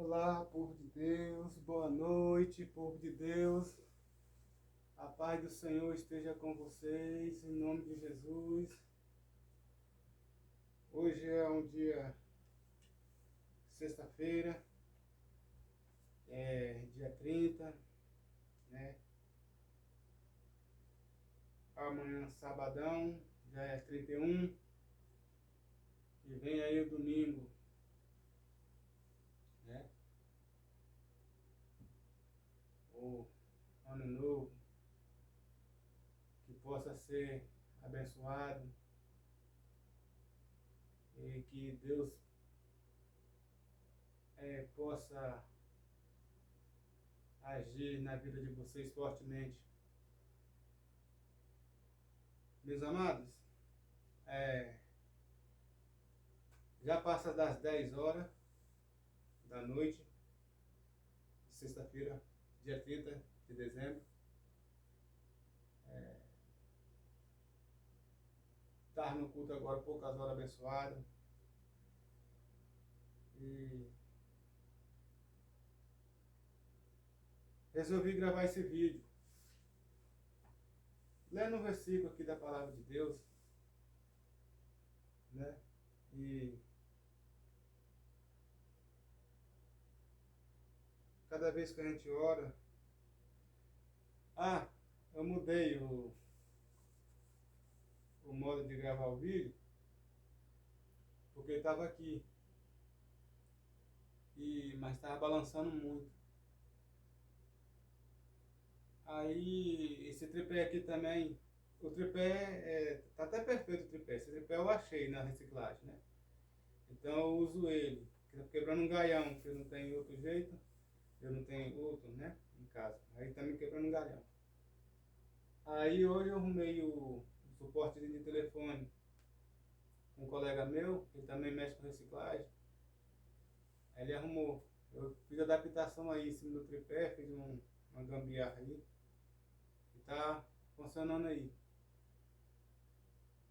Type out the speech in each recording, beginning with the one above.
Olá, povo de Deus, boa noite, povo de Deus. A paz do Senhor esteja com vocês, em nome de Jesus. Hoje é um dia, sexta-feira, dia 30, né? Amanhã, sabadão, já é 31, e vem aí o domingo, né? O ano novo, que possa ser abençoado e que Deus possa agir na vida de vocês fortemente. Meus amados, já passa das 10 horas da noite, de sexta-feira, dia 30 de dezembro. Estava no culto agora, poucas horas abençoado. E resolvi gravar esse vídeo, lendo um versículo aqui da palavra de Deus, né? E cada vez que a gente ora... eu mudei o modo de gravar o vídeo, porque ele estava aqui, mas estava balançando muito. Aí, esse tripé aqui também, o tripé, tá até perfeito o tripé. Esse tripé eu achei na reciclagem, né? Então eu uso ele, quebrando um gaião, porque não tem outro jeito, eu não tenho outro, né, em casa. Aí tá me quebrando um gaião. Aí hoje eu arrumei o suporte de telefone com um colega meu, ele também mexe com reciclagem. Aí ele arrumou, eu fiz adaptação aí em cima do tripé, fiz uma gambiarra aí, e tá funcionando aí.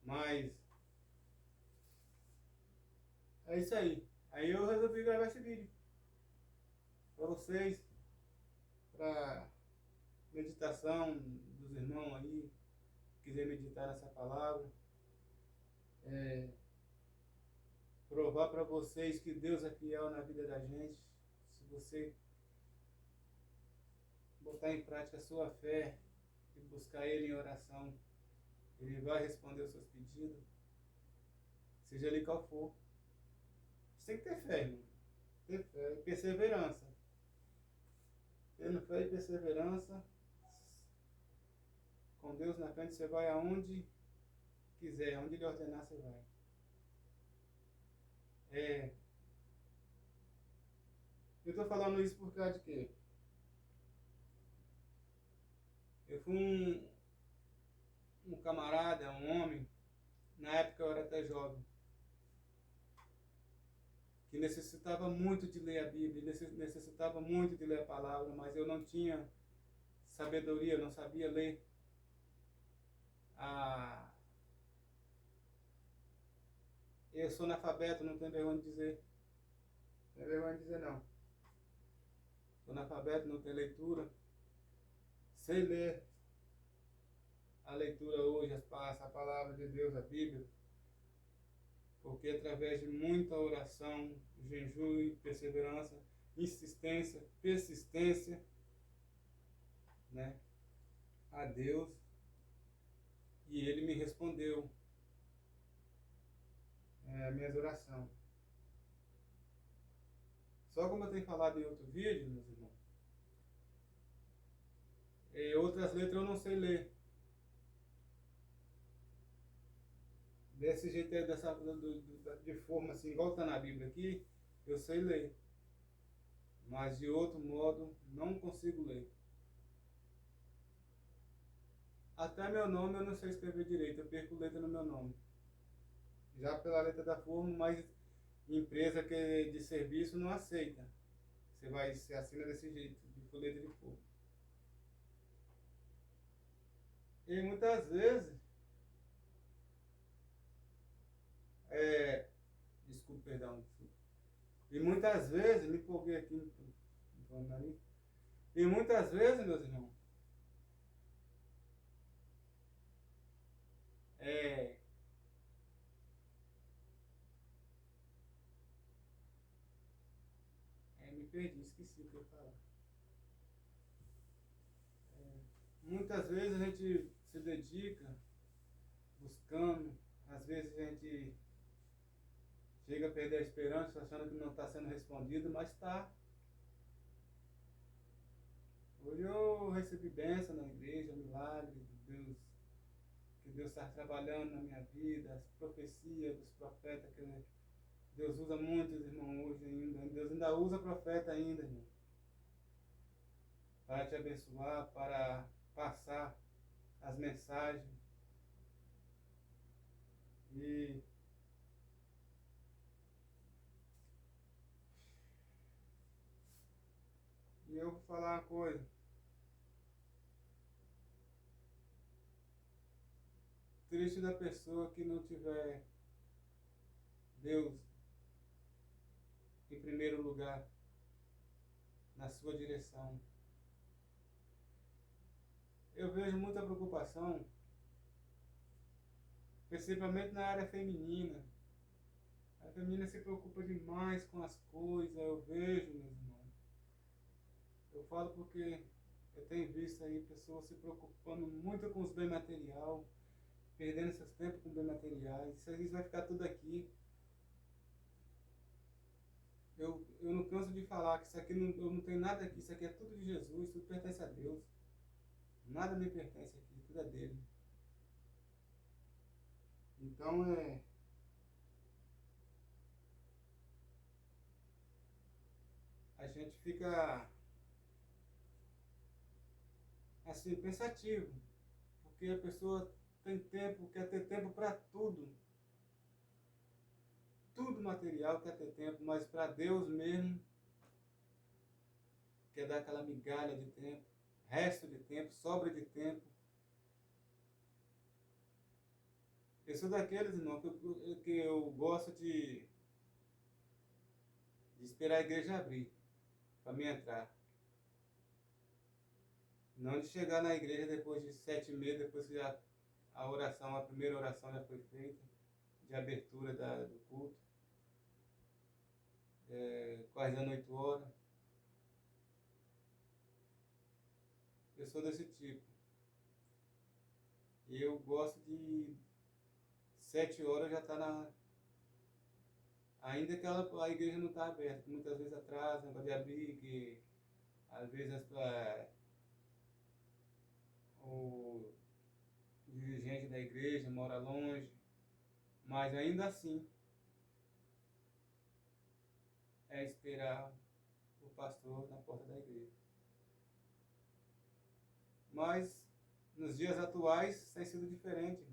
Mas é isso aí. Aí eu resolvi gravar esse vídeo para vocês, para meditação dos irmãos aí, quiser meditar nessa palavra. Provar para vocês que Deus é fiel na vida da gente. Se você botar em prática a sua fé e buscar Ele em oração, Ele vai responder os seus pedidos, seja ele qual for. Você tem que ter fé, irmão. Ter fé e perseverança. Tendo fé e perseverança, com Deus na frente, você vai aonde quiser, aonde Ele ordenar, você vai. Eu estou falando isso por causa de quê? Eu fui um camarada, um homem, na época eu era até jovem, que necessitava muito de ler a Bíblia, necessitava muito de ler a palavra, mas eu não tinha sabedoria, não sabia ler. Eu sou analfabeto, não tenho vergonha de dizer. Não tenho vergonha de dizer não. Sou analfabeto, não tenho leitura. Sei ler a leitura hoje, a palavra de Deus, a Bíblia, porque através de muita oração, jejum, perseverança, insistência, persistência, né, a Deus, e Ele me respondeu as minhas orações. Só como eu tenho falado em outro vídeo, meus irmãos, outras letras eu não sei ler. Desse jeito, de forma assim, igual está na Bíblia aqui, eu sei ler. Mas de outro modo, não consigo ler. Até meu nome eu não sei escrever direito, eu perco letra no meu nome. Já pela letra da forma, mas empresa que é de serviço não aceita. Você assina desse jeito, de folheto de fogo. E muitas vezes, desculpe, perdão, E muitas vezes, me empolguei aqui no nariz, e muitas vezes, meus irmãos, é, me perdi, esqueci o que eu ia falar. Muitas vezes a gente se dedica buscando, às vezes a gente chega a perder a esperança achando que não está sendo respondido, mas está. Hoje eu recebi bênção na igreja, milagre de Deus, que Deus está trabalhando na minha vida, as profecias dos profetas, que Deus usa muitos, irmão, hoje ainda. Deus ainda usa profeta ainda, irmão, para te abençoar, para passar as mensagens. E eu vou falar uma coisa. Triste da pessoa que não tiver Deus em primeiro lugar na sua direção. Eu vejo muita preocupação, principalmente na área feminina. A feminina se preocupa demais com as coisas, eu vejo, meus irmãos. Eu falo porque eu tenho visto aí pessoas se preocupando muito com os bens materiais, perdendo seus tempos com bens materiais. Isso vai ficar tudo aqui. Eu não canso de falar que isso aqui eu não tenho nada aqui, isso aqui é tudo de Jesus, tudo pertence a Deus. Nada me pertence aqui, tudo é dele. Então a gente fica assim, pensativo, porque a pessoa tem tempo, quer ter tempo para tudo. Tudo material quer ter tempo, mas para Deus mesmo quer dar aquela migalha de tempo, resto de tempo, sobra de tempo. Eu sou daqueles, irmão, que eu gosto de esperar a igreja abrir, para mim entrar. Não de chegar na igreja depois de 7 meses, depois que a oração, a primeira oração já foi feita, de abertura do culto, quase às 8 horas. Eu sou desse tipo. E eu gosto de 7 horas já estar na. Ainda que a igreja não está aberta, muitas vezes atrasa, negócio de abrir, que às vezes o dirigente da igreja mora longe, mas ainda assim é esperar o pastor na porta da igreja. Mas nos dias atuais tem sido diferente.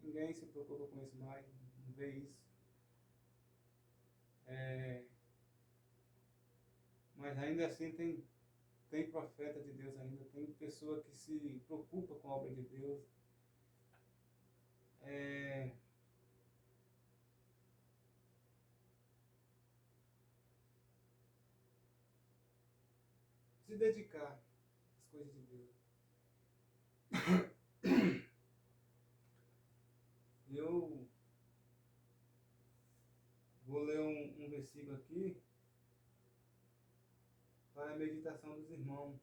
Ninguém se preocupa com isso mais, não vê isso. Mas ainda assim tem profeta de Deus ainda, tem pessoa que se preocupa com a obra de Deus. Se dedicar às coisas de Deus. Eu vou ler um versículo aqui para a meditação dos irmãos.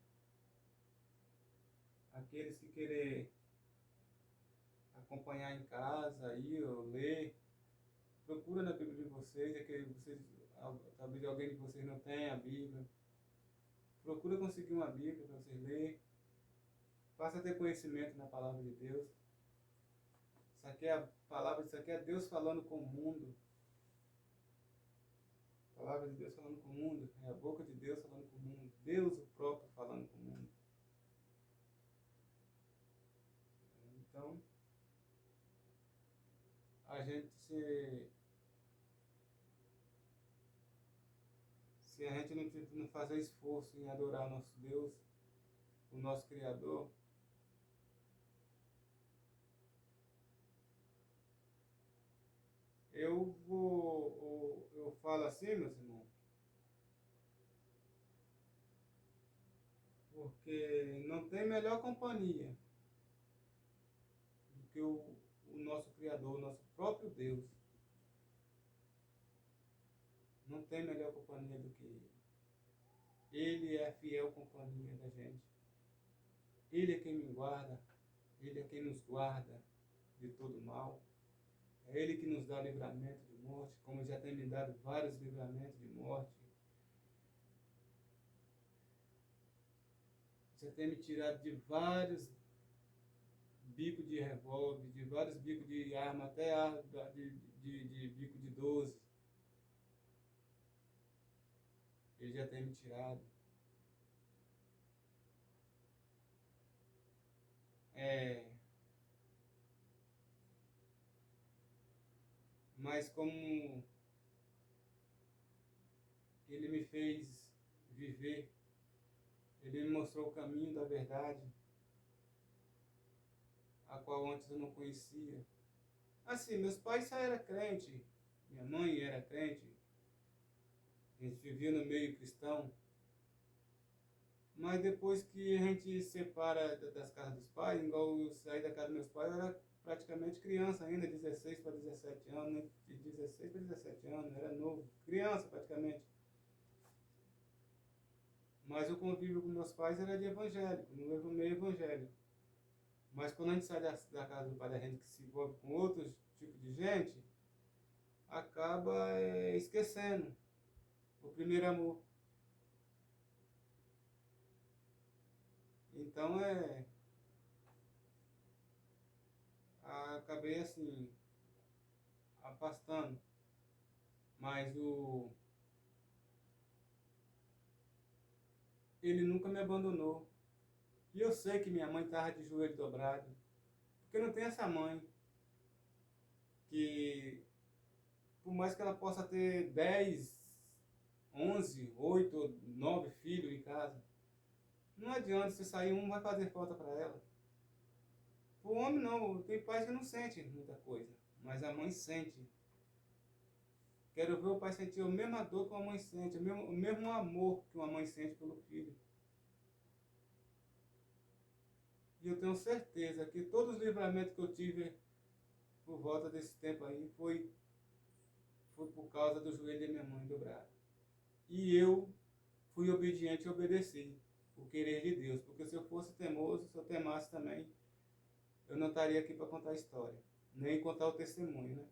Aqueles que querem acompanhar em casa, aí, ou ler, procura na Bíblia de vocês, é que vocês, talvez alguém de vocês não tenha a Bíblia. Procura conseguir uma Bíblia para vocês lerem. Passa a ter conhecimento na palavra de Deus. Isso aqui é a palavra, isso aqui é Deus falando com o mundo. A palavra de Deus falando com o mundo, é a boca de Deus falando com o mundo. Deus o próprio falando com o mundo. Então, a gente se a gente não fazer esforço em adorar o nosso Deus, o nosso Criador, eu falo assim, meus irmãos, porque não tem melhor companhia do que o nosso Criador, o nosso próprio Deus. Não tem melhor companhia do que Ele. Ele é a fiel companhia da gente. Ele é quem me guarda, Ele é quem nos guarda de todo mal. É Ele que nos dá livramento de morte, como já tem me dado vários livramentos de morte. Já tem me tirado de vários bicos de revólver, de vários bicos de arma, até de bico de 12. Ele já tem me tirado. Mas como Ele me fez viver, Ele me mostrou o caminho da verdade, a qual antes eu não conhecia. Assim, meus pais já eram crentes, minha mãe era crente, a gente vivia no meio cristão, mas depois que a gente se separa das casas dos pais, igual eu saí da casa dos meus pais, eu era praticamente criança ainda, 16 para 17 anos, né? De 16 para 17 anos, era novo, criança praticamente. Mas o convívio com meus pais era de evangélico, no meio evangélico. Mas quando a gente sai da casa do pai da gente, que se envolve com outros tipos de gente, acaba esquecendo o primeiro amor. Então acabei assim, afastando. Mas ele nunca me abandonou. E eu sei que minha mãe estava de joelho dobrado. Porque não tem essa mãe que, por mais que ela possa ter 10, 11, 8, 9 filhos em casa, não adianta, se sair um, vai fazer falta para ela. O homem não, tem pais que não sentem muita coisa, mas a mãe sente. Quero ver o pai sentir a mesma dor que uma mãe sente, o mesmo amor que uma mãe sente pelo filho. E eu tenho certeza que todos os livramentos que eu tive por volta desse tempo aí foi por causa do joelho da minha mãe dobrado. E eu fui obediente e obedeci o querer de Deus, porque se eu fosse teimoso, se eu temasse também, eu não estaria aqui para contar a história, nem contar o testemunho, né?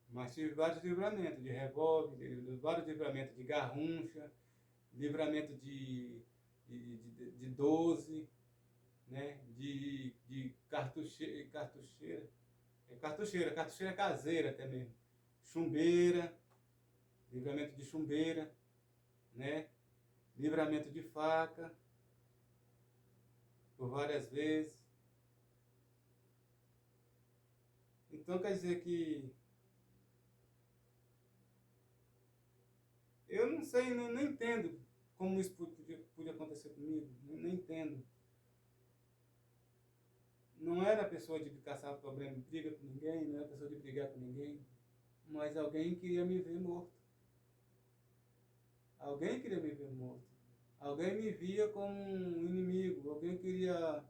Mas tive vários livramentos de revólver, vários livramentos de garruncha, livramento de 12, né? De cartucheira, cartucheira caseira até mesmo, chumbeira, livramento de chumbeira, né? Livramento de faca, por várias vezes. Então quer dizer que eu não sei, não entendo como isso podia acontecer comigo, não entendo. Não era pessoa de caçar problema, briga com ninguém, não era pessoa de brigar com ninguém, mas alguém queria me ver morto. Alguém queria me ver morto. Alguém me via como um inimigo, alguém queria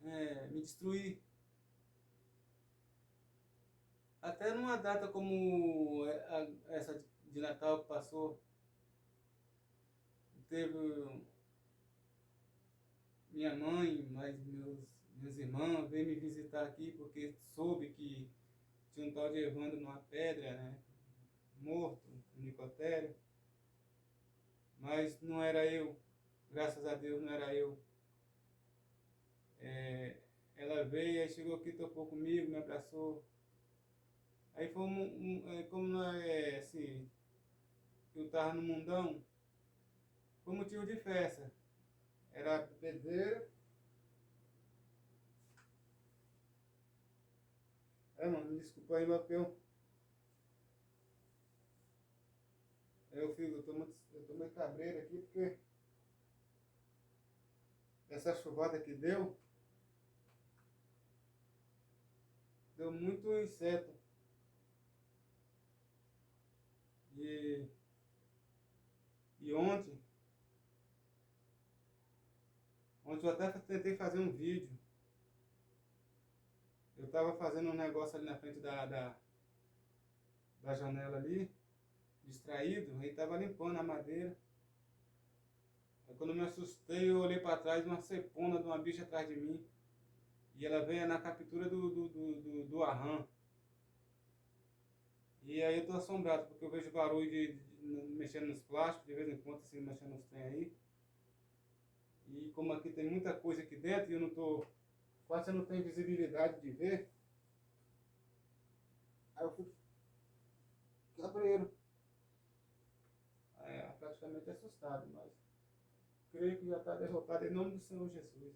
me destruir. Até numa data como essa de Natal que passou, teve minha mãe, mais meus irmãos, veio me visitar aqui porque soube que tinha um tal de Evandro numa pedra, né, morto, no Nicotério. Mas não era eu, graças a Deus não era eu. Ela veio, aí chegou aqui, tocou comigo, me abraçou. Aí foi como assim, eu estava no mundão, foi motivo de festa. Era pedreira. Mano, me desculpa aí, mas eu tô meio cabreiro aqui, porque essa chuvada que deu muito inseto. E ontem Ontem eu até tentei fazer um vídeo. Eu estava fazendo um negócio ali na frente da janela ali, distraído, aí estava limpando a madeira. Aí quando eu me assustei, eu olhei para trás, uma cepona de uma bicha atrás de mim. E ela veio na captura do arram. E aí eu tô assombrado, porque eu vejo barulho de mexendo nos plásticos, de vez em quando, assim, mexendo nos trem aí. E como aqui tem muita coisa aqui dentro e eu não tô, quase não tenho visibilidade de ver, aí eu fico cabreiro. É, praticamente assustado, mas creio que já está derrotado em nome do Senhor Jesus.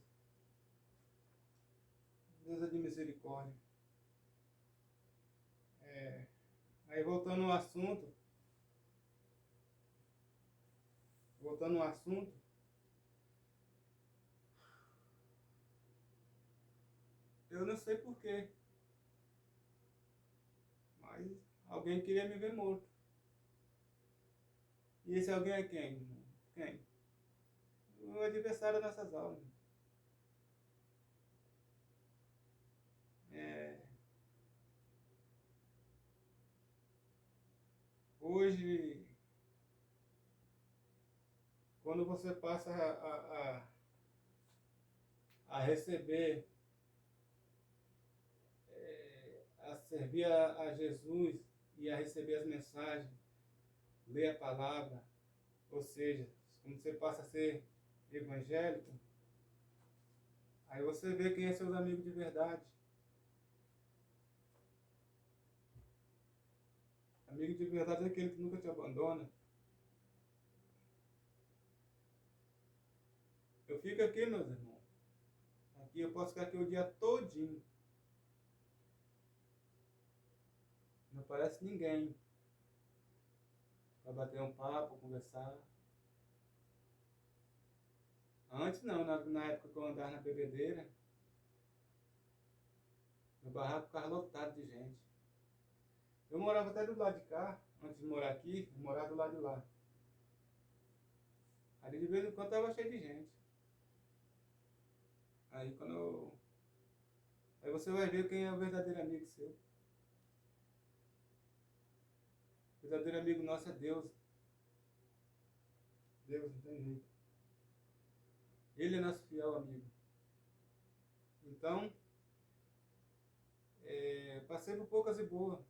Deus é de misericórdia. É, aí voltando ao assunto, eu não sei porquê, mas alguém queria me ver morto. E esse alguém é quem? Quem? O adversário dessas almas. É, hoje, quando você passa a receber, a servir a Jesus e a receber as mensagens, ler a palavra, ou seja, quando você passa a ser evangélico, aí você vê quem é seus amigos de verdade. Amigo de verdade é aquele que nunca te abandona. Eu fico aqui, meus irmãos. Aqui eu posso ficar aqui o dia todinho. Não aparece ninguém para bater um papo, conversar. Antes não, na época que eu andava na bebedeira, meu barraco ficava lotado de gente. Eu morava até do lado de cá, antes de morar aqui, eu morava do lado de lá. Ali de vez em quando estava cheio de gente. Aí quando eu... Aí você vai ver quem é o verdadeiro amigo seu. O verdadeiro amigo nosso é Deus. Deus, não tem jeito. Ele é nosso fiel amigo. Então, passei por poucas e boas.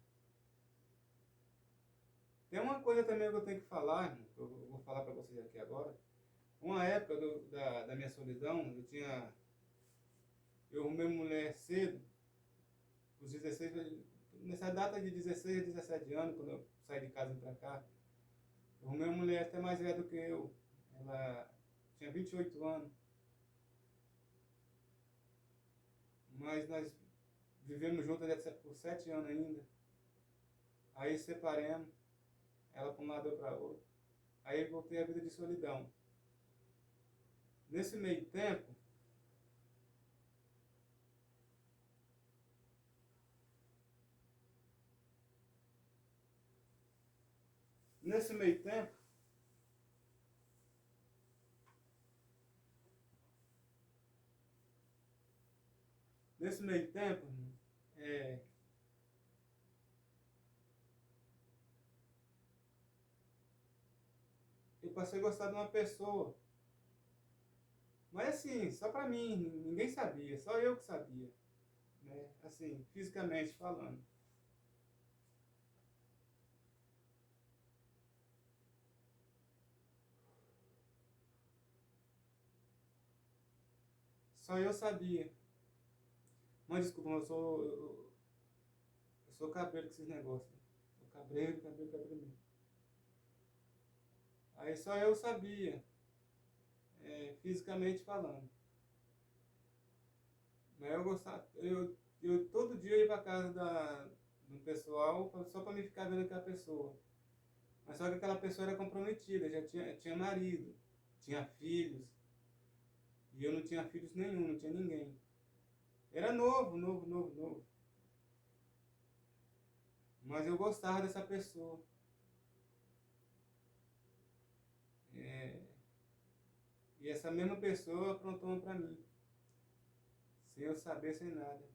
Tem uma coisa também que eu tenho que falar, irmão, que eu vou falar para vocês aqui agora. Uma época da minha solidão, eu arrumei mulher cedo, os 16, nessa data de 16 a 17 anos, quando eu saí de casa para cá. Eu arrumei uma mulher até mais velha do que eu. Ela tinha 28 anos. Mas nós vivemos juntos por 7 anos ainda. Aí separamos, ela para um lado, eu para outro. Aí voltei à vida de solidão. Nesse meio tempo, nesse meio tempo, nesse meio tempo, é, eu passei a gostar de uma pessoa. Mas assim, só pra mim, ninguém sabia, só eu que sabia, né? Assim, fisicamente falando. Só eu sabia. Mas desculpa, eu sou cabreiro com esses negócios. Né? Sou cabreiro, cabreiro, cabreiro mesmo. Aí só eu sabia, fisicamente falando. Mas eu gostava, eu todo dia ia pra casa do pessoal só pra me ficar vendo aquela pessoa. Mas só que aquela pessoa era comprometida, já tinha marido, tinha filhos. E eu não tinha filhos nenhum, não tinha ninguém. Era novo, novo, novo, novo. Mas eu gostava dessa pessoa. É, E essa mesma pessoa aprontou uma para mim, sem eu saber, sem nada.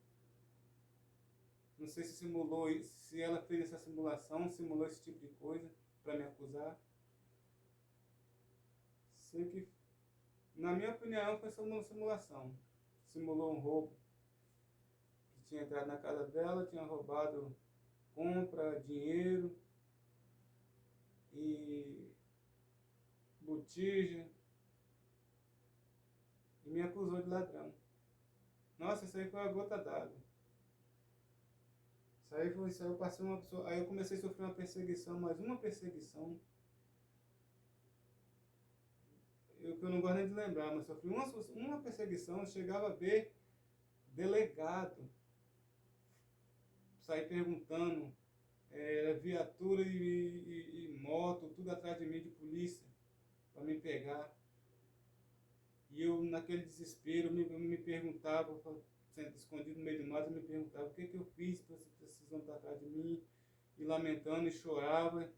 Não sei se simulou, se ela fez essa simulação, simulou esse tipo de coisa para me acusar. Sei que, na minha opinião, foi só uma simulação. Simulou um roubo, que tinha entrado na casa dela, tinha roubado compra, dinheiro e botija, e me acusou de ladrão. Nossa, isso aí foi a gota d'água. Isso aí eu passei uma pessoa, aí eu comecei a sofrer uma perseguição, mais uma perseguição. Que eu não gosto nem de lembrar, mas sofri uma perseguição, eu chegava a ver delegado sair perguntando, viatura e moto, tudo atrás de mim de polícia, para me pegar. E eu, naquele desespero, me perguntava, sendo escondido no meio do mato, eu me perguntava o que eu fiz para vocês vão estar atrás de mim, e lamentando, e chorava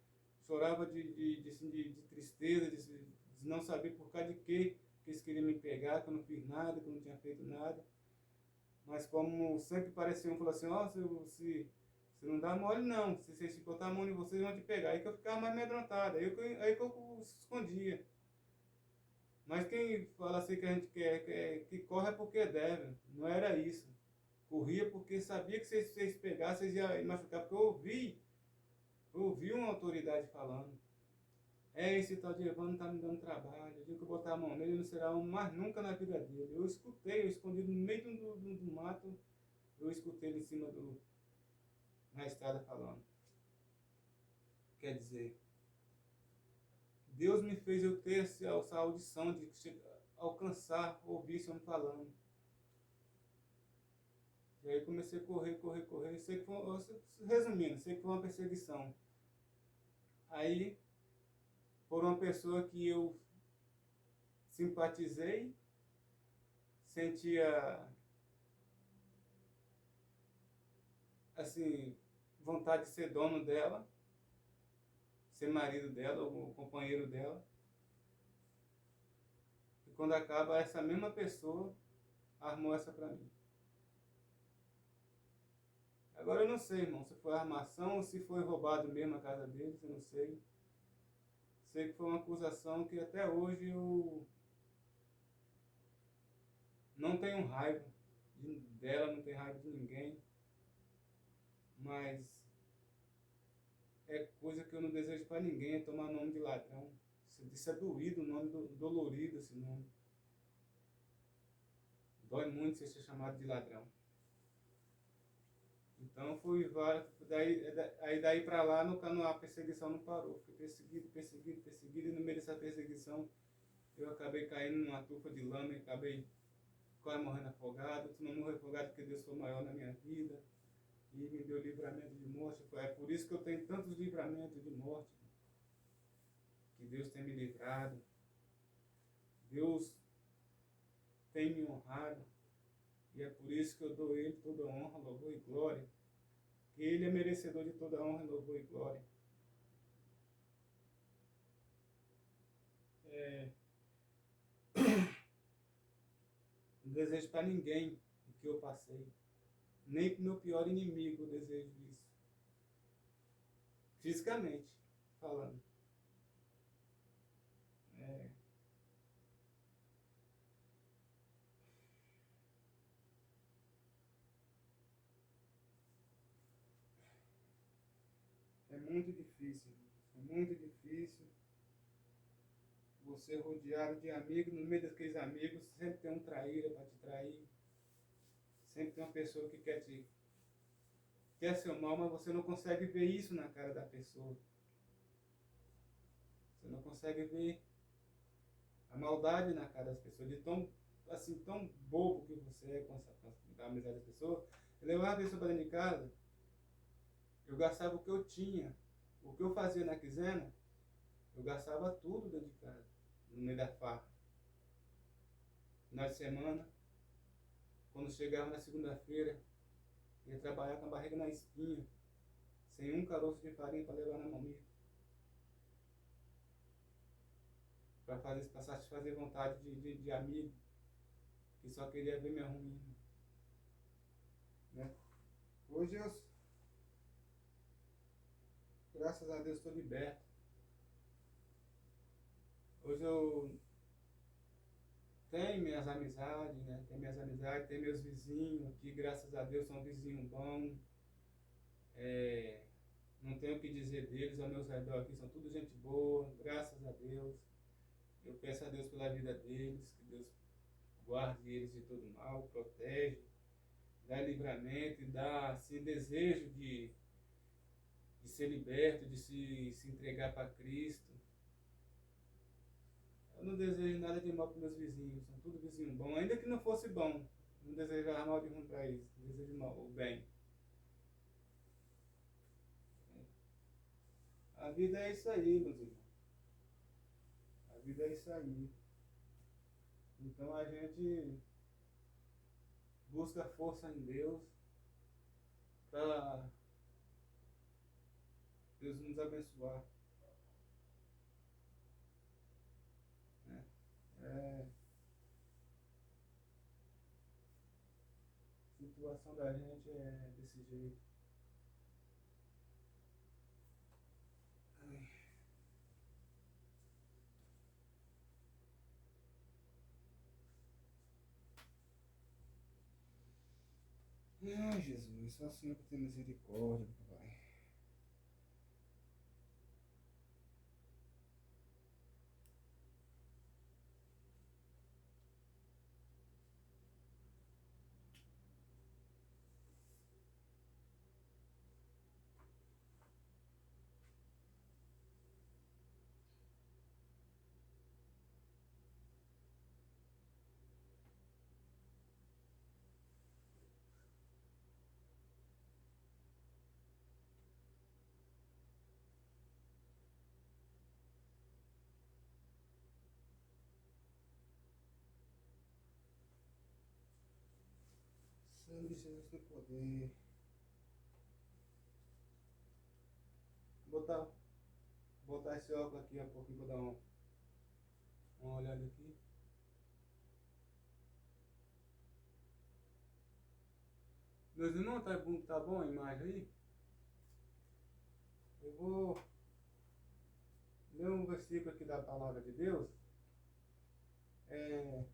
de tristeza, de não saber por causa de que eles queriam me pegar, que eu não fiz nada, que eu não tinha feito nada. Mas como sempre parecia um, falou assim, ó, se não dá mole não, se botar a mão em vocês vão te pegar. Aí que eu ficava mais amedrontado, aí que eu escondia. Mas quem fala assim que a gente que corre é porque deve, não era isso. Corria porque sabia que se vocês pegassem, vocês iam machucar, porque eu ouvi uma autoridade falando. Esse tal de Evandro tá me dando trabalho, eu digo que eu botar a mão nele, não será um mais nunca na vida dele. Eu escutei, eu escondido no meio do mato, eu escutei ele em cima na estrada falando. Quer dizer, Deus me fez eu ter essa audição de alcançar, ouvir esse homem falando. E aí comecei a correr. Sei que foi, resumindo, sei que foi uma perseguição. Aí, por uma pessoa que eu simpatizei, sentia, assim, vontade de ser dono dela, ser marido dela, ou companheiro dela. E quando acaba, essa mesma pessoa armou essa pra mim. Agora eu não sei, irmão, se foi armação ou se foi roubado mesmo a casa deles, eu não sei. Sei que foi uma acusação que até hoje eu não tenho raiva dela, não tenho raiva de ninguém. Mas é coisa que eu não desejo para ninguém, é tomar nome de ladrão. Isso é doído, o nome dolorido esse nome. Dói muito você ser chamado de ladrão. Então fui daí para lá a perseguição não parou. Fui perseguido, e no meio dessa perseguição eu acabei caindo numa tufa de lama e acabei quase morrendo afogado. Tu não morreu afogado porque Deus foi maior na minha vida e me deu livramento de morte. É por isso que eu tenho tantos livramentos de morte, que Deus tem me livrado. Deus tem me honrado. E é por isso que eu dou a Ele toda honra, louvor e glória. Que Ele é merecedor de toda honra, louvor e glória. Não desejo para ninguém o que eu passei. Nem para o meu pior inimigo eu desejo isso. Fisicamente falando. É muito difícil. É muito difícil. Você rodeado de amigos, no meio daqueles amigos, sempre tem um traíra para te trair. Sempre tem uma pessoa que quer seu mal, mas você não consegue ver isso na cara da pessoa. Você não consegue ver a maldade na cara das pessoas, de tão bobo que você é com a amizade das pessoas. Eu levava a pessoa para dentro de casa, eu gastava o que eu tinha. O que eu fazia na quinzena, eu gastava tudo dentro de casa, no meio da farra. Final de semana, quando chegava na segunda-feira, ia trabalhar com a barriga na espinha, sem um caroço de farinha para levar na mamita. para satisfazer vontade de amigo que só queria ver minha ruína, né? Hoje eu, graças a Deus, estou liberto. Hoje eu tenho minhas amizades, né? Tenho minhas amizades, tenho meus vizinhos, que graças a Deus são vizinhos bons. É, não tenho o que dizer deles ao meu redor aqui, são tudo gente boa, graças a Deus. Eu peço a Deus pela vida deles, que Deus guarde eles de todo mal, protege, dá livramento e dá assim, desejo de ser liberto, de se entregar para Cristo. Eu não desejo nada de mal para meus vizinhos, são tudo vizinhos bons, ainda que não fosse bom, não desejo mal de ruim para eles, desejo mal, o bem. A vida é isso aí, meus irmãos. A vida é isso aí. Então a gente busca força em Deus para Deus nos abençoar, né? É, a situação da gente é desse jeito. Ai, Jesus, só o Senhor para ter misericórdia, papai. Sangue de Jesus tem poder. Botar, botar esse óculos aqui a pouquinho para dar uma olhada aqui. Meus irmãos, tá bom a imagem aí? Eu vou ler um versículo aqui da palavra de Deus. É,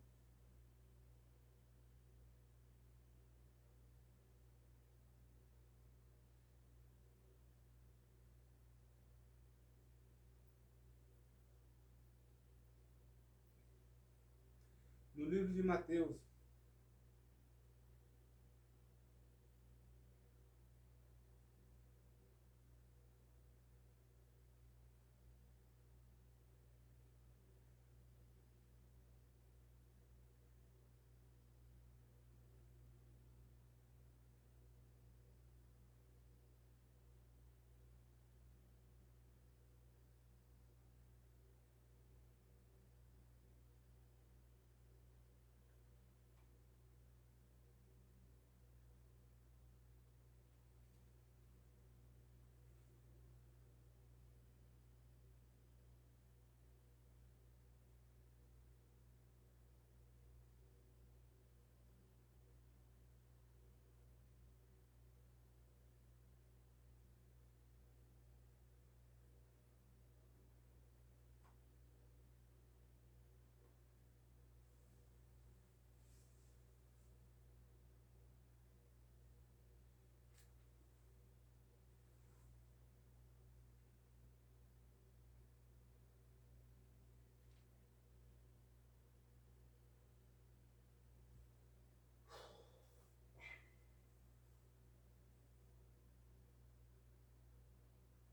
no livro de Mateus.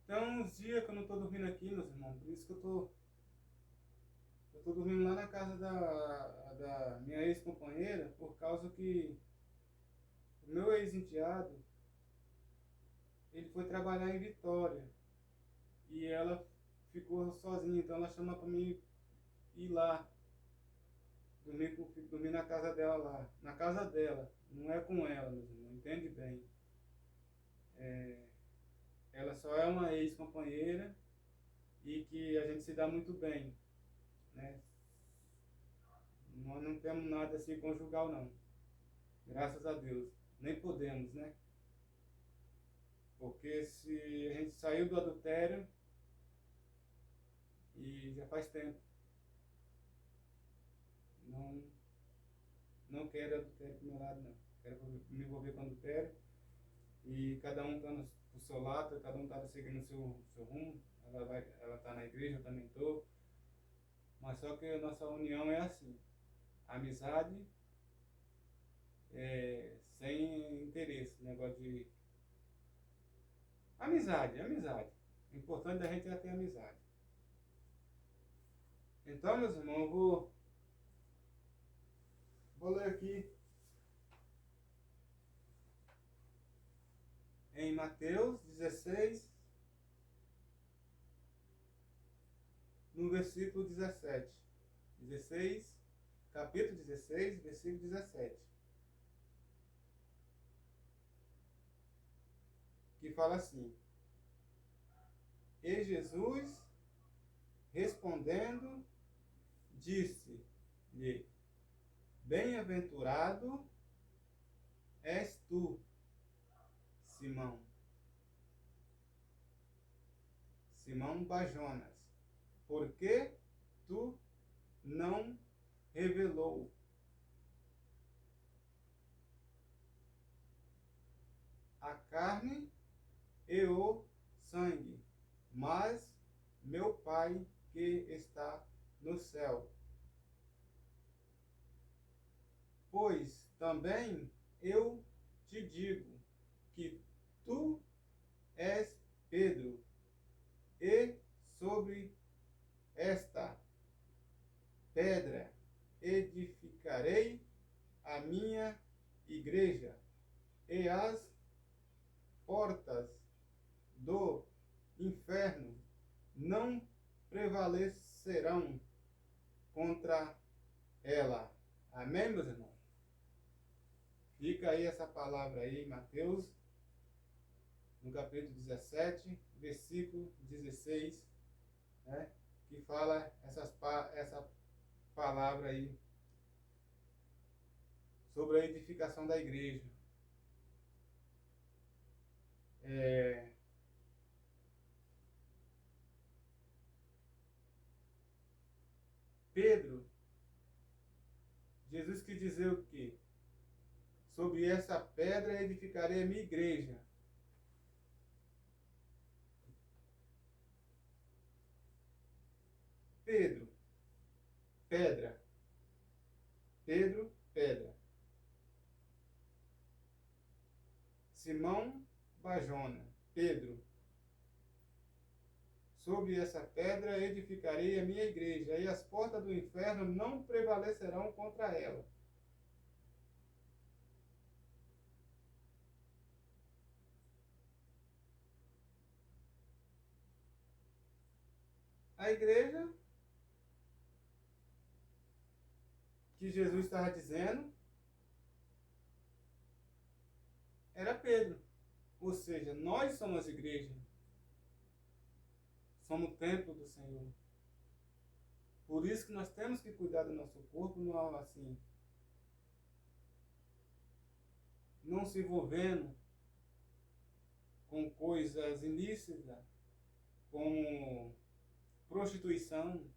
Tem uns dias que eu não tô dormindo aqui, meus irmãos. Por isso que eu tô dormindo lá na casa da minha ex-companheira, por causa que o meu ex-enteado, ele foi trabalhar em Vitória. E ela ficou sozinha, então ela chama pra mim ir lá, dormir na casa dela lá. Na casa dela, não é com ela, meus irmãos, entende bem. É, ela só é uma ex-companheira e que a gente se dá muito bem. né? Nós não temos nada assim conjugal, não. Graças a Deus. Nem podemos, né? Porque se a gente saiu do adultério e já faz tempo, não, não quero adultério do meu lado, não. Quero me envolver com adultério e cada um está no seu lado, cada um está seguindo o seu rumo. Ela está na igreja, eu também estou. Mas só que a nossa união é assim. Amizade sem interesse, negócio de amizade, amizade. O importante da gente é ter amizade. Então, meus irmãos, eu vou ler aqui em Mateus 16, no versículo 17. 16, capítulo 16, versículo 17. Que fala assim: E Jesus, respondendo, disse-lhe: Bem-aventurado és tu, Simão, Simão Bajonas, porque tu não revelou a carne e o sangue, mas meu Pai que está no céu. Pois também eu te digo que tu és Pedro, e sobre esta pedra edificarei a minha igreja, e as portas do inferno não prevalecerão contra ela. Amém, meus irmãos? Fica aí essa palavra aí, Mateus, no capítulo 17, versículo 16, né? Que fala essa palavra aí sobre a edificação da igreja. Pedro, Jesus quis dizer o quê? Sobre essa pedra edificarei a minha igreja. Pedro, pedra. Pedro, pedra. Simão, Bajona. Pedro. Sobre essa pedra edificarei a minha igreja, e as portas do inferno não prevalecerão contra ela. A igreja que Jesus estava dizendo era Pedro. Ou seja, nós somos a igreja. Somos o templo do Senhor. Por isso que nós temos que cuidar do nosso corpo, não assim, não se envolvendo com coisas ilícitas, como prostituição,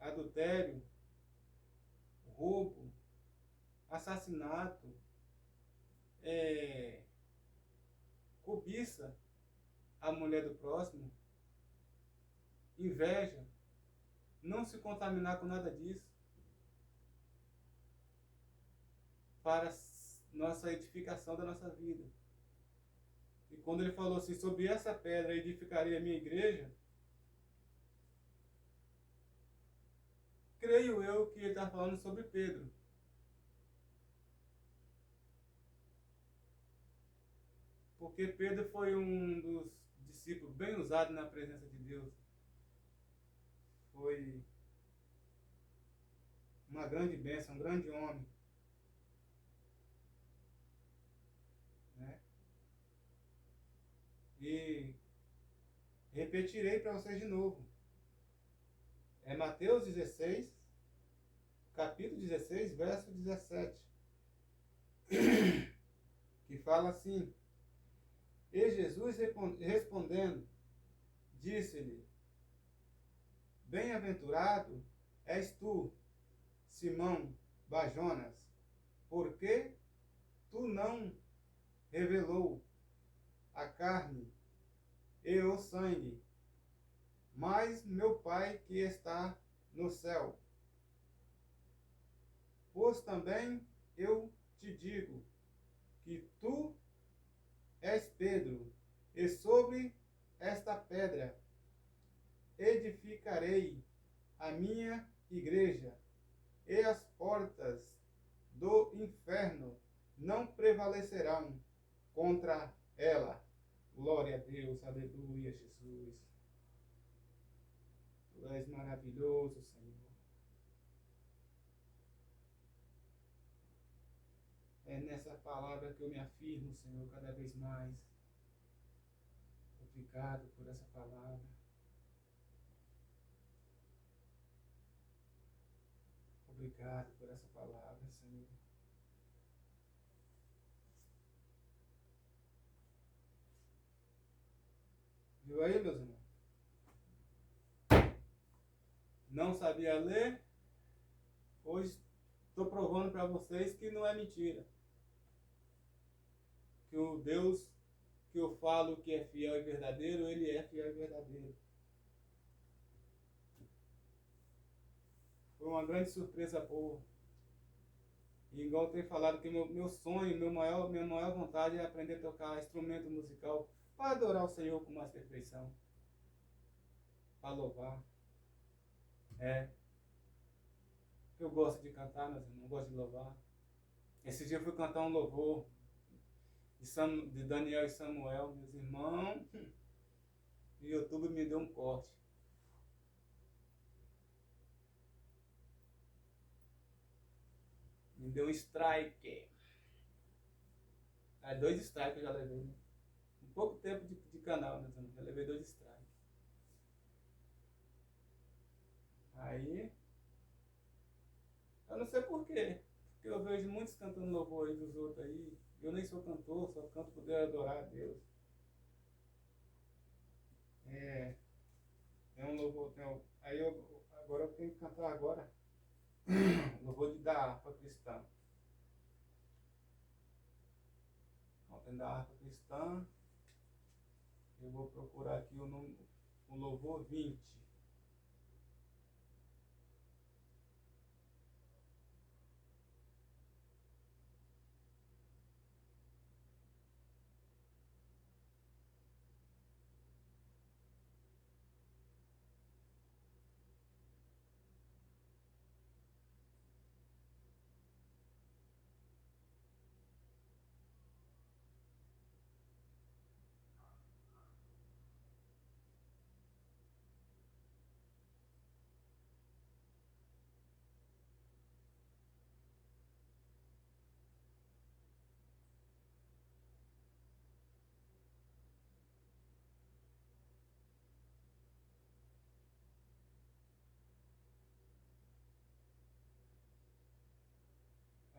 adultério, roubo, assassinato, cobiça a mulher do próximo, inveja, não se contaminar com nada disso, para nossa edificação da nossa vida. E quando ele falou assim, sobre essa pedra edificarei a minha igreja, creio eu que ele está falando sobre Pedro. Porque Pedro foi um dos discípulos bem usados na presença de Deus. Foi uma grande bênção, um grande homem. Né? E repetirei para vocês de novo. É Mateus 16, capítulo 16, verso 17, que fala assim: E Jesus respondendo, disse-lhe: Bem-aventurado és tu, Simão Bajonas, porque tu não revelou a carne e o sangue, mas meu Pai que está no céu. Pois também eu te digo que tu és Pedro, e sobre esta pedra edificarei a minha igreja, e as portas do inferno não prevalecerão contra ela. Glória a Deus, aleluia, Jesus. Tu és maravilhoso, Senhor. É nessa palavra que eu me afirmo, Senhor, cada vez mais. Obrigado por essa palavra. Obrigado por essa palavra, Senhor. Viu aí, meus irmãos? Não sabia ler? Hoje estou provando para vocês que não é mentira. Que o Deus que eu falo que é fiel e verdadeiro, ele é fiel e verdadeiro. Foi uma grande surpresa boa. E igual eu tenho falado que meu sonho, minha maior vontade é aprender a tocar instrumento musical para adorar o Senhor com mais perfeição. Para louvar. Eu gosto de cantar, mas eu não gosto de louvar. Esse dia eu fui cantar um louvor de Daniel e Samuel, meus irmãos. O YouTube me deu um corte. Me deu um strike. 2 strikes eu já levei, né? Um pouco tempo de canal, né? Já levei 2 strikes. Aí, eu não sei porquê. Porque eu vejo muitos cantando louvor aí dos outros aí. Eu nem sou cantor, só canto poder adorar a Deus. É um louvor. Agora eu tenho que cantar agora. Louvor da harpa cristã. Ontem da harpa cristã. Eu vou procurar aqui o louvor 20.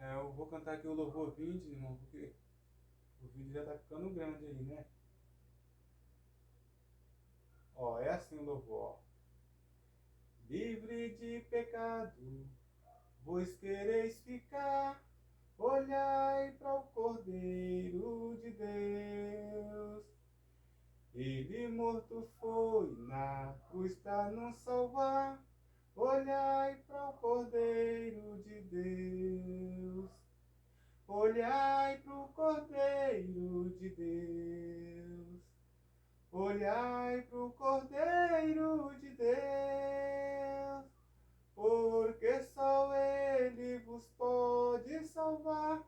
Eu vou cantar aqui o louvor 20, irmão, porque o vídeo já tá ficando grande aí, né? Ó, é assim o louvor, ó. Livre de pecado, vos quereis ficar, olhai para o Cordeiro de Deus. Ele morto foi na cruz para nos salvar, olhai para o Cordeiro de Deus. Olhai para o Cordeiro de Deus. Olhai para o Cordeiro de Deus, porque só Ele vos pode salvar.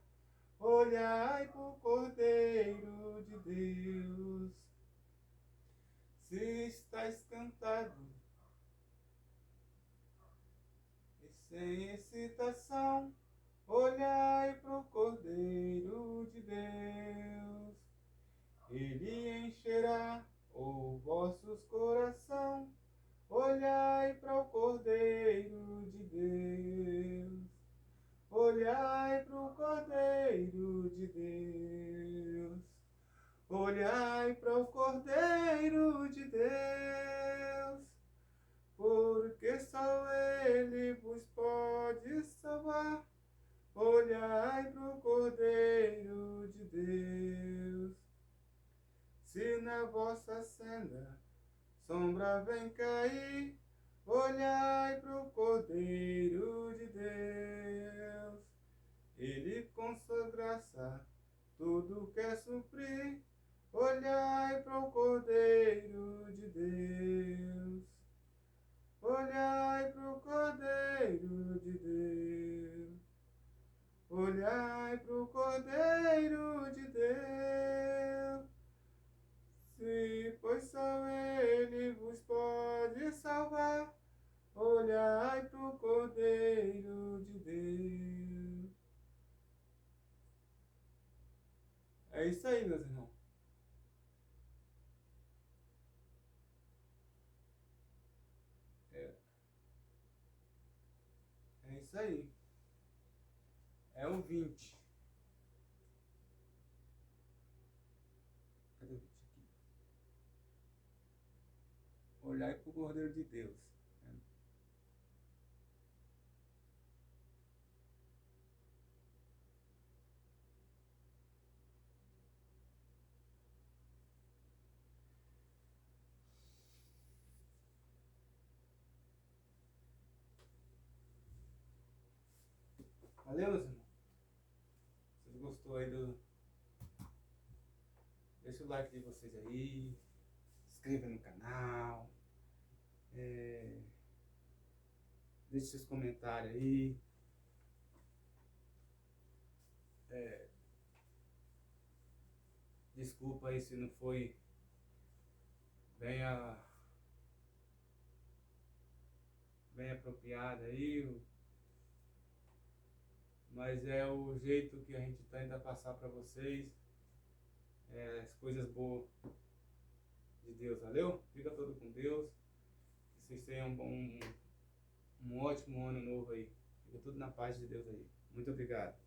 Olhai para o Cordeiro de Deus. Se estáis cantado e sem excitação, olhai para o Cordeiro de Deus. Ele encherá o vossos coração. Olhai para o Cordeiro Olhai para o Cordeiro de Deus, porque só Ele vos pode salvar. Olhai para o Cordeiro de Deus. Se na vossa senda sombra vem cair, olhai para o Cordeiro de Deus. Ele com sua graça tudo quer suprir. Olhai para o Cordeiro de Deus. Olhai para o Cordeiro de Deus. Olhai para o Cordeiro de Deus. Se pois só Ele vos pode salvar. Olhai para o Cordeiro de Deus. É isso aí, meus irmãos. É, é isso aí. É o 20. Cadê o 20 aqui? Olhai para o Cordeiro de Deus. Valeu, meus irmãos. Vocês gostou aí do... Deixa o like de vocês aí. Se inscreva no canal. Deixe seus comentários aí. Desculpa aí se não foi bem, bem apropriado aí, mas é o jeito que a gente tenta passar para vocês as coisas boas de Deus, valeu? Fica todo com Deus, que vocês tenham um ótimo ano novo aí. Fica tudo na paz de Deus aí. Muito obrigado.